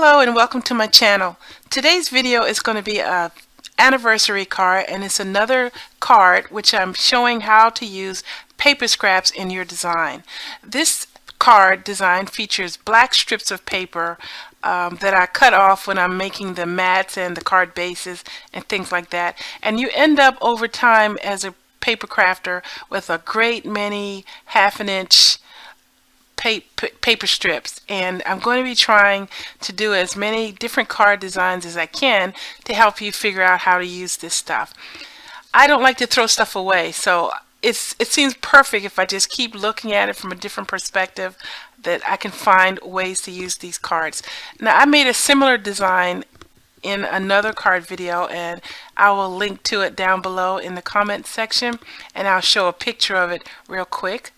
Hello and welcome to my channel. Today's video is going to be a anniversary card, and it's another card which I'm showing how to use paper scraps in your design. This card design features black strips of paper that I cut off when I'm making the mats and the card bases and things like that, and you end up over time as a paper crafter with a great many half-an-inch paper strips, and I'm going to be trying to do as many different card designs as I can to help you figure out how to use this stuff. I don't like to throw stuff away, so it seems perfect if I just keep looking at it from a different perspective that I can find ways to use these cards. Now, I made a similar design in another card video, and I will link to it down below in the comments section, and I'll show a picture of it real quick.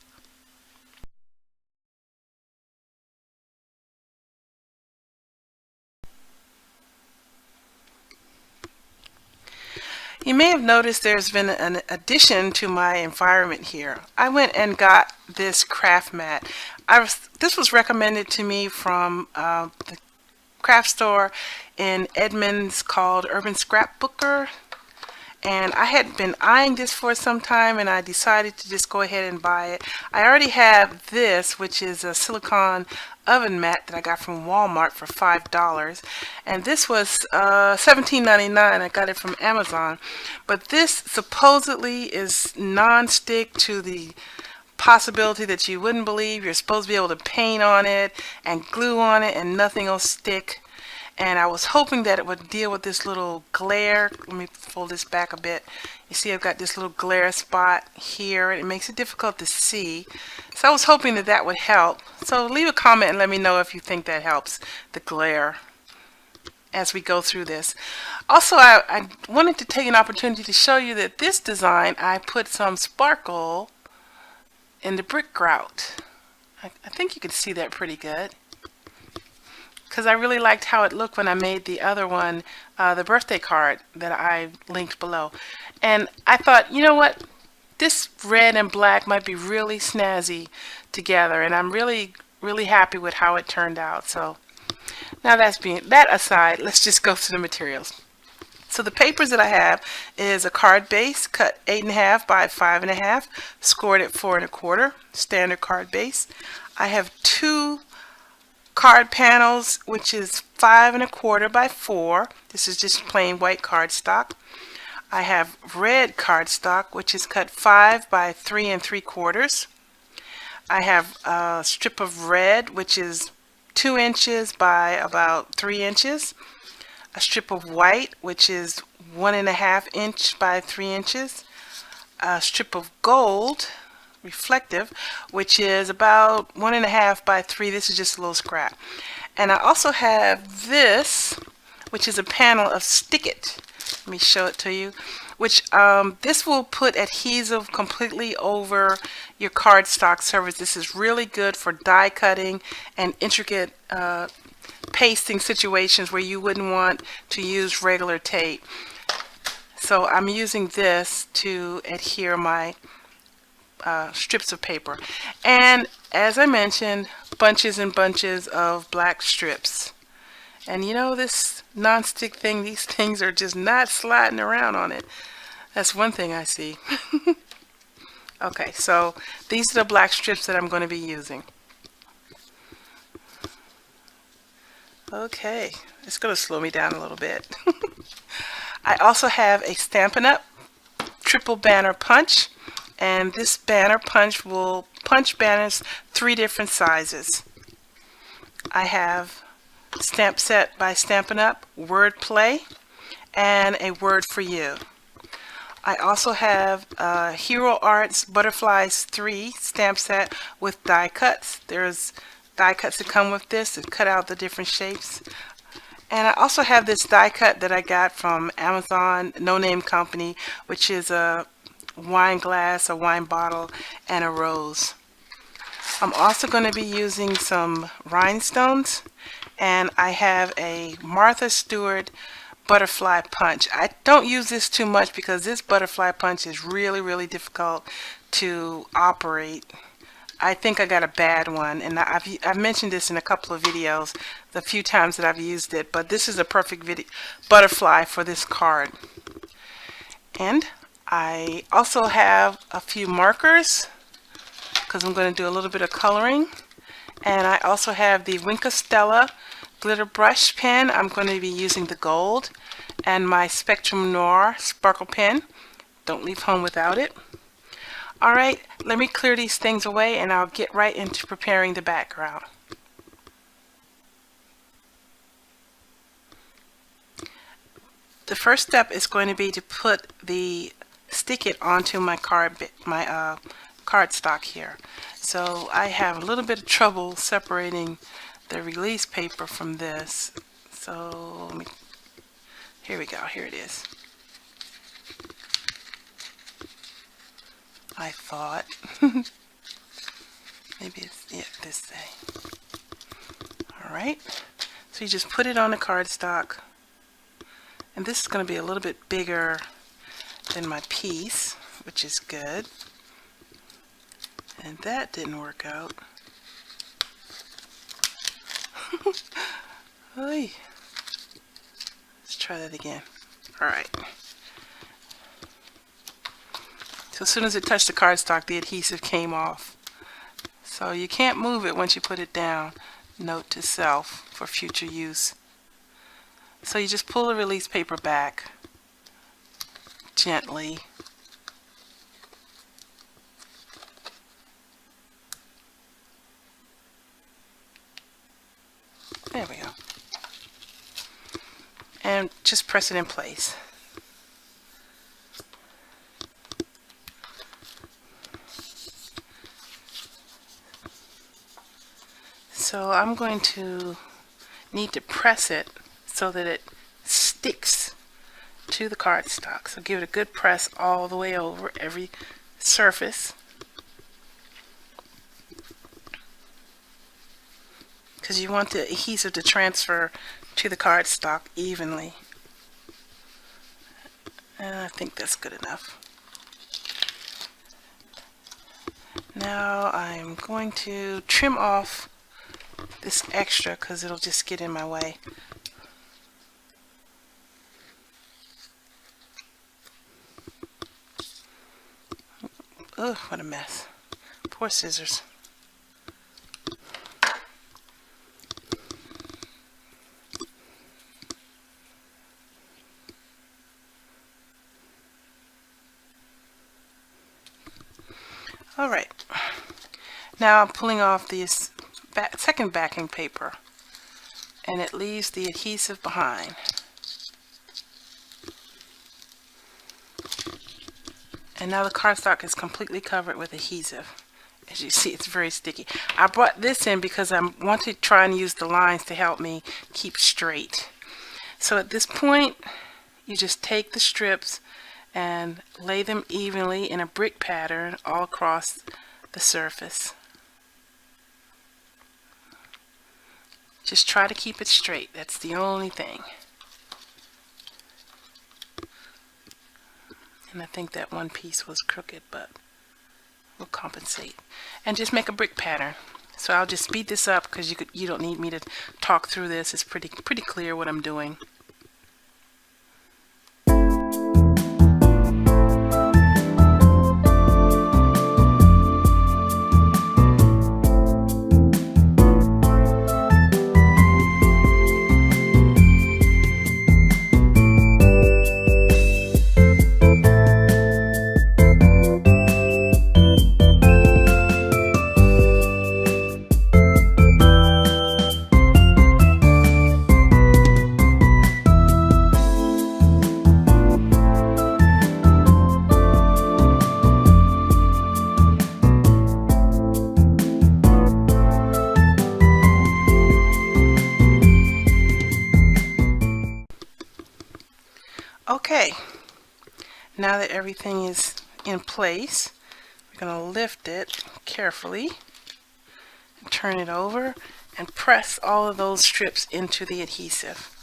You may have noticed there's been an addition to my environment here. I went and got this craft mat. This was recommended to me from the craft store in Edmonds called Urban Scrapbooker, and I had been eyeing this for some time, and I decided to just go ahead and buy it. I already have this, which is a silicone oven mat that I got from Walmart for $5, and this was $17.99. I got it from Amazon, but this supposedly is non-stick to the possibility that you wouldn't believe. You're supposed to be able to paint on it and glue on it and nothing will stick. And I was hoping that it would deal with this little glare. Let me fold this back a bit. You see I've got this little glare spot here, and it makes it difficult to see. So I was hoping that that would help. So leave a comment and let me know if you think that helps, the glare, as we go through this. Also, I wanted to take an opportunity to show you that this design, I put some sparkle in the brick grout. I think you can see that pretty good, because I really liked how it looked when I made the other one, the birthday card that I linked below. And I thought, you know what, this red and black might be really snazzy together, and I'm really happy with how it turned out. So now that aside, let's just go through the materials. So the papers that I have is a card base cut 8.5 by 5.5, scored at 4 1/4, standard card base. I have two card panels, which is 5 1/4 by 4. This is just plain white cardstock. I have red cardstock, which is cut 5 by 3 3/4. I have a strip of red, which is 2 inches by about 3 inches. A strip of white, which is 1.5 inch by 3 inches. A strip of gold, reflective, which is about 1.5 by 3. This is just a little scrap. And I also have this, which is a panel of Stick It. Let me show it to you. Which this will put adhesive completely over your cardstock surface. This is really good for die cutting and intricate pasting situations where you wouldn't want to use regular tape. So I'm using this to adhere my strips of paper, and as I mentioned, bunches and bunches of black strips. And you know, this non-stick thing, these things are just not sliding around on it. That's one thing I see. Okay, so these are the black strips that I'm going to be using. Okay, it's going to slow me down a little bit. I also have a Stampin' Up triple banner punch, and this banner punch will punch banners 3 different sizes. I have Stamp Set by Stampin' Up, Word Play, and a Word for You. I also have Hero Arts Butterflies 3 stamp set with die cuts. There's die cuts that come with this to cut out the different shapes. And I also have this die cut that I got from Amazon, No Name Company, which is a wine glass, a wine bottle, and a rose. I'm also going to be using some rhinestones, and I have a Martha Stewart butterfly punch. I don't use this too much because this butterfly punch is really difficult to operate. I think I got a bad one, and I've mentioned this in a couple of videos, the few times that I've used it, but this is a perfect butterfly for this card. And I also have a few markers because I'm going to do a little bit of coloring. And I also have the Stella glitter brush pen. I'm going to be using the gold, and my Spectrum Noir sparkle pen. Don't leave home without it. Alright, let me clear these things away and I'll get right into preparing the background. The first step is going to be to stick it onto my cardstock here. So I have a little bit of trouble separating the release paper from this. So here we go, here it is. I thought maybe it's this thing. Alright, so you just put it on the cardstock, and this is going to be a little bit bigger than my piece, which is good. And that didn't work out. Let's try that again. Alright. So as soon as it touched the cardstock, the adhesive came off. So you can't move it once you put it down. Note to self for future use. So you just pull the release paper back gently. There we go. And just press it in place. So I'm going to need to press it so that it sticks to the cardstock. So give it a good press all the way over every surface, because you want the adhesive to transfer to the cardstock evenly. And I think that's good enough. Now I'm going to trim off this extra because it'll just get in my way. Ugh, what a mess. Poor scissors. Alright, now I'm pulling off this second backing paper, and it leaves the adhesive behind. And now the cardstock is completely covered with adhesive. As you see, it's very sticky. I brought this in because I want to try and use the lines to help me keep straight. So at this point, you just take the strips and lay them evenly in a brick pattern all across the surface. Just try to keep it straight. That's the only thing. And I think that one piece was crooked, but we'll compensate. And just make a brick pattern. So I'll just speed this up because you don't need me to talk through this. It's pretty clear what I'm doing. Okay, now that everything is in place, we're going to lift it carefully, and turn it over, and press all of those strips into the adhesive.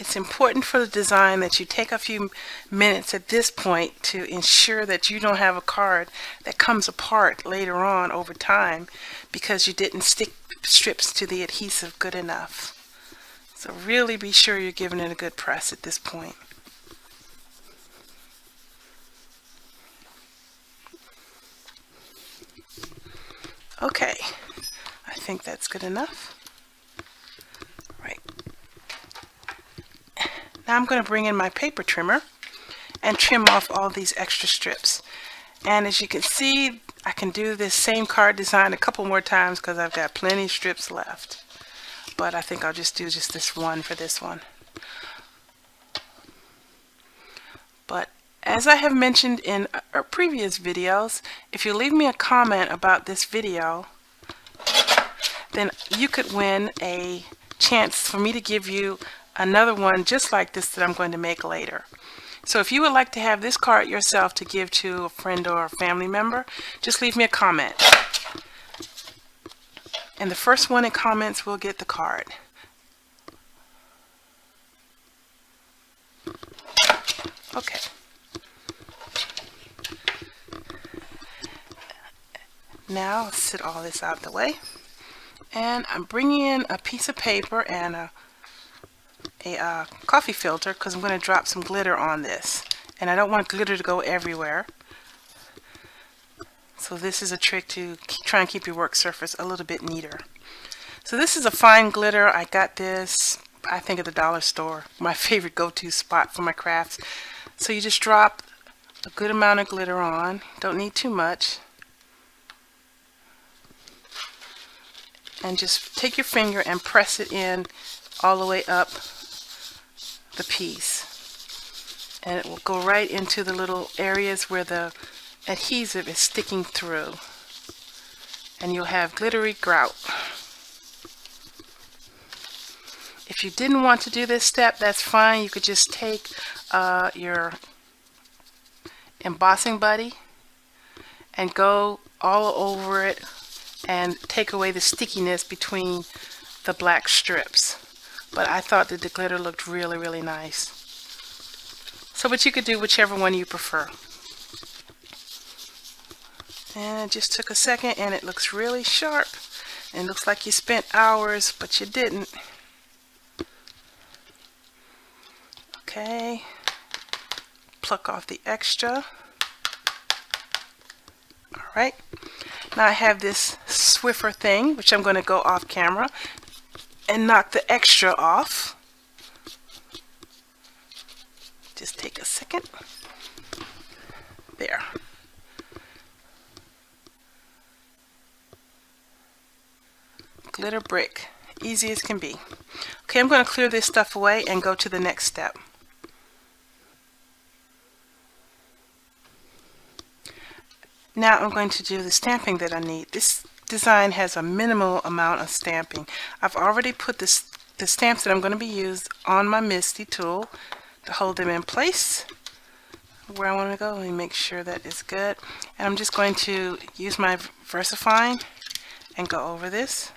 It's important for the design that you take a few minutes at this point to ensure that you don't have a card that comes apart later on over time because you didn't stick strips to the adhesive good enough. So really be sure you're giving it a good press at this point. Okay, I think that's good enough. Right. Now I'm going to bring in my paper trimmer and trim off all these extra strips. And as you can see, I can do this same card design a couple more times because I've got plenty of strips left. But I think I'll just do just this one for this one. But as I have mentioned in our previous videos, if you leave me a comment about this video, then you could win a chance for me to give you another one just like this that I'm going to make later. So if you would like to have this card yourself to give to a friend or a family member, just leave me a comment. And the first one in comments will get the card. Okay. Now I'll sit all this out the way. And I'm bringing in a piece of paper and a coffee filter because I'm going to drop some glitter on this. And I don't want glitter to go everywhere. So this is a trick to try and keep your work surface a little bit neater. So this is a fine glitter. I got this, I think, at the dollar store. My favorite go-to spot for my crafts. So you just drop a good amount of glitter on. Don't need too much. And just take your finger and press it in all the way up the piece. And it will go right into the little areas where the adhesive is sticking through. And you'll have glittery grout. If you didn't want to do this step, that's fine. You could just take your embossing buddy and go all over it and take away the stickiness between the black strips. But I thought that the glitter looked really, really nice. So, but you could do whichever one you prefer. And it just took a second and it looks really sharp. And it looks like you spent hours, but you didn't. Okay. Pluck off the extra. Alright. Now I have this Swiffer thing, which I'm going to go off camera and knock the extra off. Just take a second. There. Glitter brick. Easy as can be. Okay, I'm going to clear this stuff away and go to the next step. Now I'm going to do the stamping that I need. This design has a minimal amount of stamping. I've already put the stamps that I'm going to be used on my Misty tool to hold them in place where I want to go. Let me make sure that it's good. And I'm just going to use my Versafine and go over this.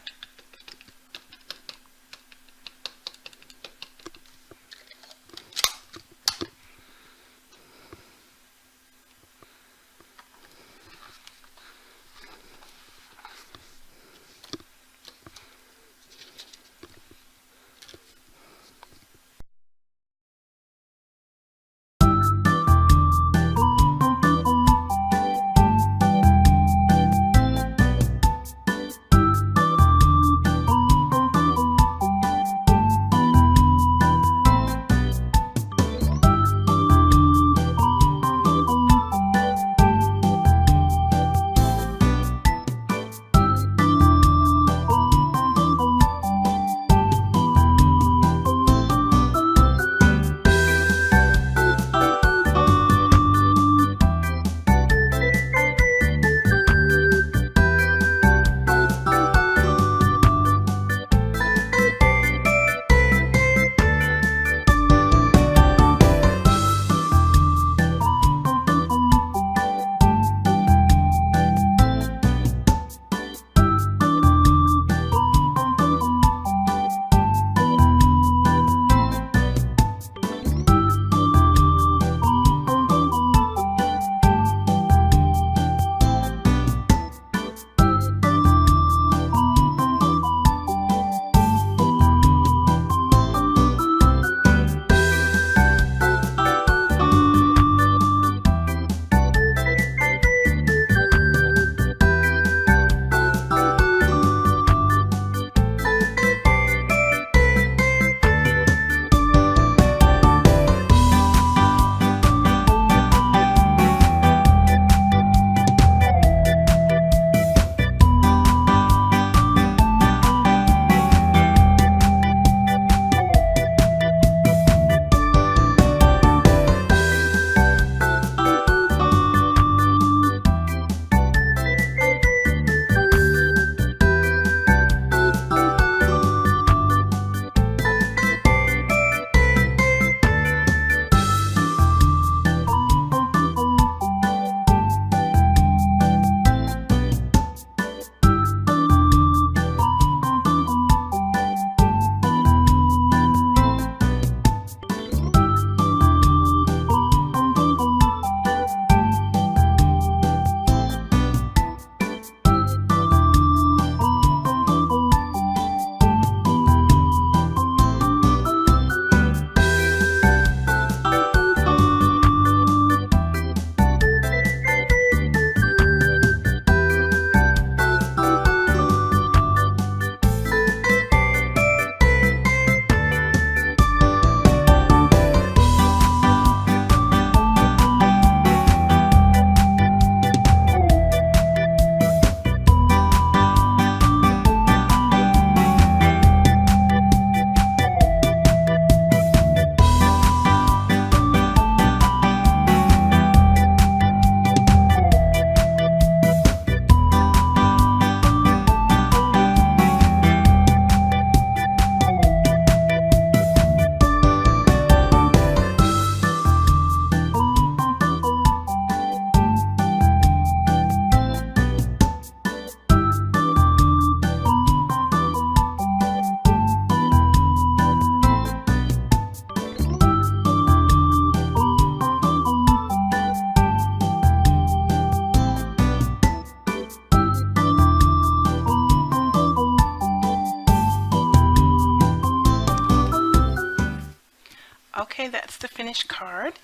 finished card,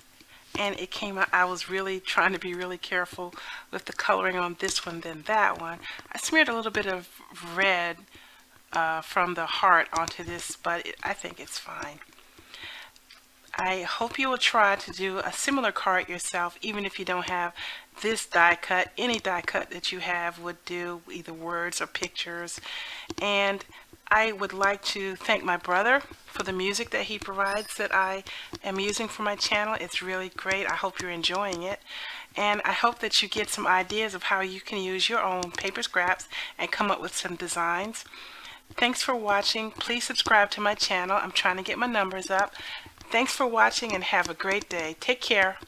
and it came out. I was really trying to be really careful with the coloring on this one than that one. I smeared a little bit of red from the heart onto this, but I think it's fine. I hope you will try to do a similar card yourself, even if you don't have this die cut. Any die cut that you have would do, either words or pictures. And I would like to thank my brother for the music that he provides that I am using for my channel. It's really great. I hope you're enjoying it. And I hope that you get some ideas of how you can use your own paper scraps and come up with some designs. Thanks for watching. Please subscribe to my channel. I'm trying to get my numbers up. Thanks for watching and have a great day. Take care.